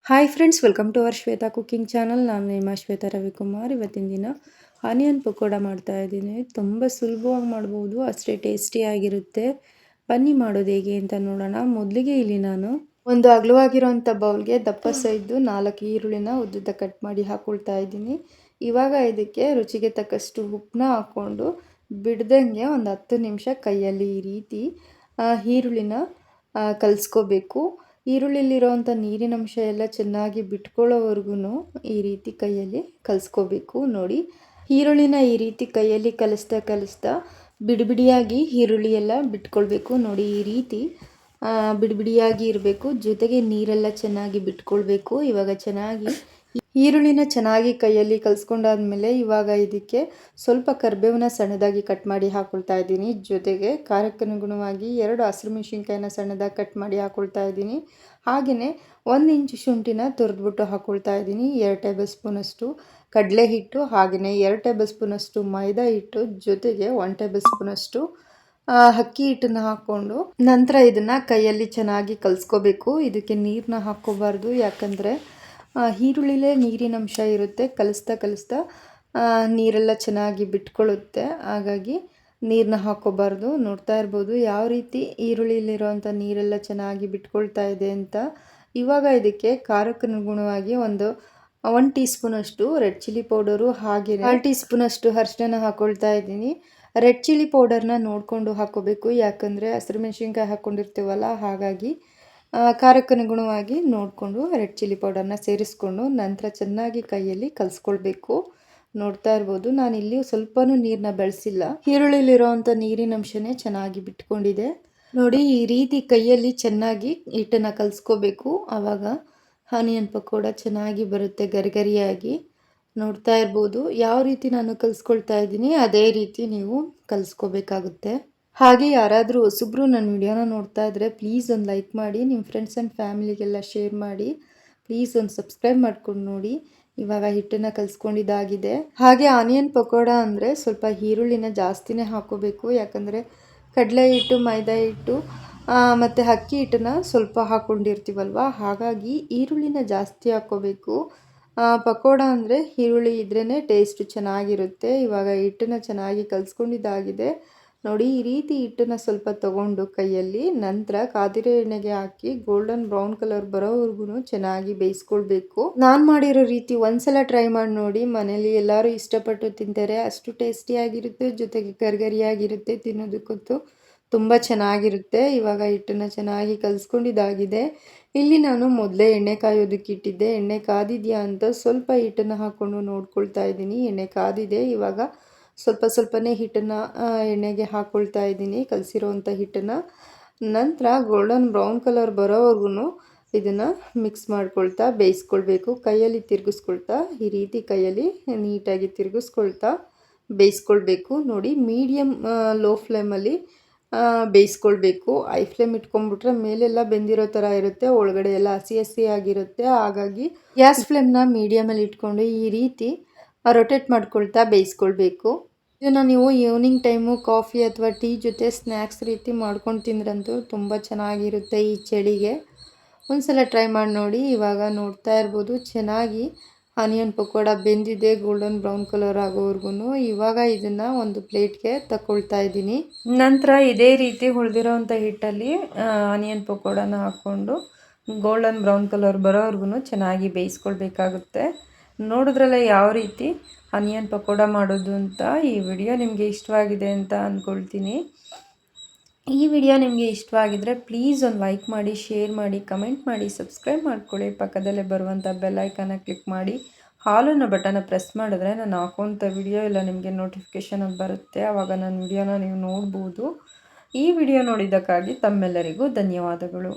Hi friends, welcome to our Shweta cooking channel. ನಾನು ನಿಮ್ಮ ಶ್ವೇತಾ ರವಿಕುಮಾರ್. ಇವತ್ತಿನ ದಿನ ಆನಿಯನ್ ಪಕೋಡ ಮಾಡ್ತಾ ಇದ್ದೀನಿ. ತುಂಬ ಸುಲಭವಾಗಿ ಮಾಡ್ಬೋದು, ಅಷ್ಟೇ ಟೇಸ್ಟಿಯಾಗಿರುತ್ತೆ. ಬನ್ನಿ ಮಾಡೋದು ಹೇಗೆ ಅಂತ ನೋಡೋಣ. ಮೊದಲಿಗೆ ಇಲ್ಲಿ ನಾನು ಒಂದು ಅಗಲವಾಗಿರೋಂಥ ಬೌಲ್ಗೆ ದಪ್ಪ ಸೈಜು 4 ಈರುಳ್ಳಿನ ಉದ್ದುದ್ದ ಕಟ್ ಮಾಡಿ ಹಾಕ್ಕೊಳ್ತಾ ಇದ್ದೀನಿ. ಇವಾಗ ಇದಕ್ಕೆ ರುಚಿಗೆ ತಕ್ಕಷ್ಟು ಉಪ್ಪನ್ನ ಹಾಕ್ಕೊಂಡು ಬಿಡ್ದಂಗೆ ಒಂದು 10 ನಿಮಿಷ ಕೈಯಲ್ಲಿ ಈ ರೀತಿ ಈರುಳ್ಳಿನ ಕಲಿಸ್ಕೋಬೇಕು. ಈರುಳ್ಳಿಲಿರೋವಂಥ ನೀರಿನಂಶ ಎಲ್ಲ ಚೆನ್ನಾಗಿ ಬಿಟ್ಕೊಳ್ಳೋವರೆಗೂ ಈ ರೀತಿ ಕೈಯಲ್ಲಿ ಕಲಿಸ್ಕೋಬೇಕು. ನೋಡಿ, ಈರುಳ್ಳಿನ ಈ ರೀತಿ ಕೈಯಲ್ಲಿ ಕಲಿಸ್ತಾ ಬಿಡಿಬಿಡಿಯಾಗಿ ಈರುಳ್ಳಿ ಎಲ್ಲ ಬಿಟ್ಕೊಳ್ಬೇಕು. ನೋಡಿ, ಈ ರೀತಿ ಬಿಡಿಬಿಡಿಯಾಗಿ ಇರಬೇಕು. ಜೊತೆಗೆ ನೀರೆಲ್ಲ ಚೆನ್ನಾಗಿ ಬಿಟ್ಕೊಳ್ಬೇಕು. ಇವಾಗ ಚೆನ್ನಾಗಿ ಈರುಳ್ಳಿನ ಚೆನ್ನಾಗಿ ಕೈಯಲ್ಲಿ ಕಲಿಸ್ಕೊಂಡಾದ್ಮೇಲೆ ಇವಾಗ ಇದಕ್ಕೆ ಸ್ವಲ್ಪ ಕರಿಬೇವನ್ನ ಸಣ್ಣದಾಗಿ ಕಟ್ ಮಾಡಿ ಹಾಕ್ಕೊಳ್ತಾ ಇದ್ದೀನಿ. ಜೊತೆಗೆ ಖಾರಕ್ಕನುಗುಣವಾಗಿ 2 ಹಸಿರು ಮೆಣಸಿನ್ಕಾಯಿನ ಸಣ್ಣದಾಗಿ ಕಟ್ ಮಾಡಿ ಹಾಕ್ಕೊಳ್ತಾ ಇದ್ದೀನಿ. ಹಾಗೆಯೇ 1 ಇಂಚು ಶುಂಠಿನ ತುರಿದ್ಬಿಟ್ಟು ಹಾಕ್ಕೊಳ್ತಾ ಇದ್ದೀನಿ. 2 ಟೇಬಲ್ ಸ್ಪೂನಷ್ಟು ಕಡಲೆ ಹಿಟ್ಟು, ಹಾಗೆಯೇ 2 ಟೇಬಲ್ ಸ್ಪೂನಷ್ಟು ಮೈದಾ ಹಿಟ್ಟು, ಜೊತೆಗೆ 1 ಟೇಬಲ್ ಸ್ಪೂನಷ್ಟು ಅಕ್ಕಿ ಹಿಟ್ಟನ್ನು ಹಾಕ್ಕೊಂಡು ನಂತರ ಇದನ್ನು ಕೈಯಲ್ಲಿ ಚೆನ್ನಾಗಿ ಕಲಿಸ್ಕೋಬೇಕು. ಇದಕ್ಕೆ ನೀರನ್ನ ಹಾಕ್ಕೋಬಾರ್ದು, ಯಾಕಂದರೆ ಈರುಳ್ಳಿಲೇ ನೀರಿನಂಶ ಇರುತ್ತೆ. ಕಲಿಸ್ತಾ ನೀರೆಲ್ಲ ಚೆನ್ನಾಗಿ ಬಿಟ್ಕೊಳ್ಳುತ್ತೆ. ಹಾಗಾಗಿ ನೀರನ್ನ ಹಾಕ್ಕೋಬಾರ್ದು. ನೋಡ್ತಾ ಇರ್ಬೋದು ಯಾವ ರೀತಿ ಈರುಳ್ಳಿಲಿರೋವಂಥ ನೀರೆಲ್ಲ ಚೆನ್ನಾಗಿ ಬಿಟ್ಕೊಳ್ತಾ ಇದೆ ಅಂತ. ಇವಾಗ ಇದಕ್ಕೆ ಖಾರಕ್ಕನುಗುಣವಾಗಿ 1 ಟೀ ಸ್ಪೂನಷ್ಟು ರೆಡ್ ಚಿಲ್ಲಿ ಪೌಡರು, ಹಾಗೆ 1 ಟೀ ಸ್ಪೂನಷ್ಟು ಅರಿಶಿನ ಹಾಕ್ಕೊಳ್ತಾ ಇದ್ದೀನಿ. ರೆಡ್ ಚಿಲ್ಲಿ ಪೌಡರ್ನ ನೋಡಿಕೊಂಡು ಹಾಕ್ಕೋಬೇಕು, ಯಾಕಂದರೆ ಹಸಿರು ಮೆಣಸಿನ್ಕಾಯಿ ಹಾಕ್ಕೊಂಡಿರ್ತೀವಲ್ಲ, ಹಾಗಾಗಿ ಖಾರಕ್ಕನುಗುಣವಾಗಿ ನೋಡಿಕೊಂಡು ರೆಡ್ ಚಿಲ್ಲಿ ಪೌಡರ್ನ ಸೇರಿಸ್ಕೊಂಡು ನಂತರ ಚೆನ್ನಾಗಿ ಕೈಯಲ್ಲಿ ಕಲಿಸ್ಕೊಳ್ಬೇಕು. ನೋಡ್ತಾ ಇರ್ಬೋದು, ನಾನಿಲ್ಲಿ ಸ್ವಲ್ಪನೂ ನೀರನ್ನ ಬೆಳೆಸಿಲ್ಲ. ಈರುಳ್ಳಿಲಿರೋವಂಥ ನೀರಿನಂಶನೇ ಚೆನ್ನಾಗಿ ಬಿಟ್ಕೊಂಡಿದೆ. ನೋಡಿ, ಈ ರೀತಿ ಕೈಯಲ್ಲಿ ಚೆನ್ನಾಗಿ ಹಿಟ್ಟನ್ನು ಕಲಿಸ್ಕೋಬೇಕು. ಆವಾಗ ಆನಿಯನ್ ಪಕೋಡ ಚೆನ್ನಾಗಿ ಬರುತ್ತೆ, ಗರಿಗರಿಯಾಗಿ. ನೋಡ್ತಾ ಇರ್ಬೋದು ಯಾವ ರೀತಿ ನಾನು ಕಲಿಸ್ಕೊಳ್ತಾ ಇದ್ದೀನಿ, ಅದೇ ರೀತಿ ನೀವು ಕಲಿಸ್ಕೋಬೇಕಾಗುತ್ತೆ. ಹಾಗೆ ಯಾರಾದರೂ ಹೊಸಬ್ರು ನನ್ನ ವಿಡಿಯೋನ ನೋಡ್ತಾ ಇದ್ದರೆ ಪ್ಲೀಸ್ ಒಂದು ಲೈಕ್ ಮಾಡಿ, ನಿಮ್ಮ ಫ್ರೆಂಡ್ಸ್ ಆ್ಯಂಡ್ ಫ್ಯಾಮಿಲಿಗೆಲ್ಲ ಶೇರ್ ಮಾಡಿ. ಪ್ಲೀಸ್ ಒಂದು ಸಬ್ಸ್ಕ್ರೈಬ್ ಮಾಡ್ಕೊಂಡು ನೋಡಿ. ಇವಾಗ ಹಿಟ್ಟನ್ನು ಕಲಿಸ್ಕೊಂಡಿದ್ದಾಗಿದೆ. ಹಾಗೆ ಆನಿಯನ್ ಪಕೋಡ ಅಂದರೆ ಸ್ವಲ್ಪ ಈರುಳ್ಳಿನ ಜಾಸ್ತಿನೇ ಹಾಕ್ಕೋಬೇಕು, ಯಾಕಂದರೆ ಕಡಲೆ ಹಿಟ್ಟು, ಮೈದಾ ಹಿಟ್ಟು ಮತ್ತು ಅಕ್ಕಿ ಹಿಟ್ಟನ್ನು ಸ್ವಲ್ಪ ಹಾಕ್ಕೊಂಡಿರ್ತೀವಲ್ವ, ಹಾಗಾಗಿ ಈರುಳ್ಳಿನ ಜಾಸ್ತಿ ಹಾಕ್ಕೋಬೇಕು. ಪಕೋಡ ಅಂದರೆ ಈರುಳ್ಳಿ ಇದ್ರೇ ಟೇಸ್ಟ್ ಚೆನ್ನಾಗಿರುತ್ತೆ. ಇವಾಗ ಹಿಟ್ಟನ್ನು ಚೆನ್ನಾಗಿ ಕಲಿಸ್ಕೊಂಡಿದ್ದಾಗಿದೆ. ನೋಡಿ, ಈ ರೀತಿ ಹಿಟ್ಟನ್ನು ಸ್ವಲ್ಪ ತಗೊಂಡು ಕೈಯಲ್ಲಿ ನಂತರ ಕಾದಿರೋ ಎಣ್ಣೆಗೆ ಹಾಕಿ ಗೋಲ್ಡನ್ ಬ್ರೌನ್ ಕಲರ್ ಬರೋವರೆಗೂ ಚೆನ್ನಾಗಿ ಬೇಯಿಸ್ಕೊಳ್ಬೇಕು. ನಾನು ಮಾಡಿರೋ ರೀತಿ ಒಂದ್ಸಲ ಟ್ರೈ ಮಾಡಿ ನೋಡಿ. ಮನೇಲಿ ಎಲ್ಲರೂ ಇಷ್ಟಪಟ್ಟು ತಿಂತಾರೆ. ಅಷ್ಟು ಟೇಸ್ಟಿಯಾಗಿರುತ್ತೆ, ಜೊತೆಗೆ ಗರಿಗರಿಯಾಗಿರುತ್ತೆ. ತಿನ್ನೋದಕ್ಕಂತೂ ತುಂಬ ಚೆನ್ನಾಗಿರುತ್ತೆ. ಇವಾಗ ಹಿಟ್ಟನ್ನು ಚೆನ್ನಾಗಿ ಕಲಿಸ್ಕೊಂಡಿದ್ದಾಗಿದೆ. ಇಲ್ಲಿ ನಾನು ಮೊದಲೇ ಎಣ್ಣೆ ಕಾಯೋದಕ್ಕೆ ಇಟ್ಟಿದ್ದೆ. ಎಣ್ಣೆ ಕಾದಿದೆಯಾ ಅಂತ ಸ್ವಲ್ಪ ಹಿಟ್ಟನ್ನು ಹಾಕ್ಕೊಂಡು ನೋಡ್ಕೊಳ್ತಾ ಇದ್ದೀನಿ. ಎಣ್ಣೆ ಕಾದಿದೆ. ಇವಾಗ ಸ್ವಲ್ಪನೇ ಹಿಟ್ಟನ್ನು ಎಣ್ಣೆಗೆ ಹಾಕ್ಕೊಳ್ತಾ ಇದ್ದೀನಿ, ಕಲಸಿರೋವಂಥ ಹಿಟ್ಟನ್ನು. ನಂತರ ಗೋಲ್ಡನ್ ಬ್ರೌನ್ ಕಲರ್ ಬರೋವರೆಗೂ ಇದನ್ನು ಮಿಕ್ಸ್ ಮಾಡ್ಕೊಳ್ತಾ ಬೇಯಿಸ್ಕೊಳ್ಬೇಕು. ಕೈಯಲ್ಲಿ ತಿರುಗಿಸ್ಕೊಳ್ತಾ ಈ ರೀತಿ ಕೈಯಲ್ಲಿ ನೀಟಾಗಿ ತಿರುಗಿಸ್ಕೊಳ್ತಾ ಬೇಯಿಸ್ಕೊಳ್ಬೇಕು. ನೋಡಿ, ಮೀಡಿಯಮ್ ಲೋ ಫ್ಲೇಮಲ್ಲಿ ಬೇಯಿಸ್ಕೊಳ್ಬೇಕು. ಐ ಫ್ಲೇಮ್ ಇಟ್ಕೊಂಡ್ಬಿಟ್ರೆ ಮೇಲೆಲ್ಲ ಬೆಂದಿರೋ ಥರ ಇರುತ್ತೆ, ಒಳಗಡೆ ಎಲ್ಲ ಹಸಿ ಆಗಿರುತ್ತೆ. ಹಾಗಾಗಿ ಗ್ಯಾಸ್ ಫ್ಲೇಮ್ನ ಮೀಡಿಯಮಲ್ಲಿ ಇಟ್ಕೊಂಡು ಈ ರೀತಿ ರೊಟೇಟ್ ಮಾಡ್ಕೊಳ್ತಾ ಬೇಯಿಸ್ಕೊಳ್ಬೇಕು. ಇದನ್ನು ನೀವು ಈವ್ನಿಂಗ್ ಟೈಮು ಕಾಫಿ ಅಥವಾ ಟೀ ಜೊತೆ ಸ್ನ್ಯಾಕ್ಸ್ ರೀತಿ ಮಾಡ್ಕೊಂಡು ತಿಂದ್ರಂತೂ ತುಂಬ ಚೆನ್ನಾಗಿರುತ್ತೆ ಈ ಚಳಿಗೆ. ಒಂದ್ಸಲ ಟ್ರೈ ಮಾಡಿ ನೋಡಿ. ಇವಾಗ ನೋಡ್ತಾ ಇರ್ಬೋದು ಚೆನ್ನಾಗಿ ಆನಿಯನ್ ಪಕೋಡ ಬೆಂದಿದೆ, ಗೋಲ್ಡನ್ ಬ್ರೌನ್ ಕಲರ್ ಆಗೋವರೆಗೂ. ಇವಾಗ ಇದನ್ನು ಒಂದು ಪ್ಲೇಟ್ಗೆ ತಗೊಳ್ತಾ ಇದ್ದೀನಿ. ನಂತರ ಇದೇ ರೀತಿ ಉಳಿದಿರೋವಂಥ ಹಿಟ್ಟಲ್ಲಿ ಆನಿಯನ್ ಪಕೋಡನ ಹಾಕ್ಕೊಂಡು ಗೋಲ್ಡನ್ ಬ್ರೌನ್ ಕಲರ್ ಬರೋವರೆಗೂ ಚೆನ್ನಾಗಿ ಬೇಯಿಸ್ಕೊಳ್ಬೇಕಾಗುತ್ತೆ. ನೋಡಿದ್ರಲ್ಲ ಯಾವ ರೀತಿ ಆನಿಯನ್ ಪಕೋಡ ಮಾಡೋದು ಅಂತ. ಈ ವಿಡಿಯೋ ನಿಮಗೆ ಇಷ್ಟವಾಗಿದೆ ಅಂತ ಅಂದ್ಕೊಳ್ತೀನಿ. ಈ ವಿಡಿಯೋ ನಿಮಗೆ ಇಷ್ಟವಾಗಿದ್ದರೆ ಪ್ಲೀಸ್ ಒಂದು ಲೈಕ್ ಮಾಡಿ, ಶೇರ್ ಮಾಡಿ, ಕಮೆಂಟ್ ಮಾಡಿ, ಸಬ್ಸ್ಕ್ರೈಬ್ ಮಾಡ್ಕೊಳ್ಳಿ. ಪಕ್ಕದಲ್ಲೇ ಬರುವಂಥ ಬೆಲ್ ಐಕಾನ ಕ್ಲಿಕ್ ಮಾಡಿ ಆಲ್ ಅನ್ನೋ ಬಟನ್ನ ಪ್ರೆಸ್ ಮಾಡಿದ್ರೆ ನಾನು ಹಾಕುವಂಥ ವಿಡಿಯೋ ಎಲ್ಲ ನಿಮಗೆ ನೋಟಿಫಿಕೇಷನ್ ಬರುತ್ತೆ. ಆವಾಗ ನನ್ನ ವಿಡಿಯೋನ ನೀವು ನೋಡ್ಬೋದು. ಈ ವಿಡಿಯೋ ನೋಡಿದ್ದಕ್ಕಾಗಿ ತಮ್ಮೆಲ್ಲರಿಗೂ ಧನ್ಯವಾದಗಳು.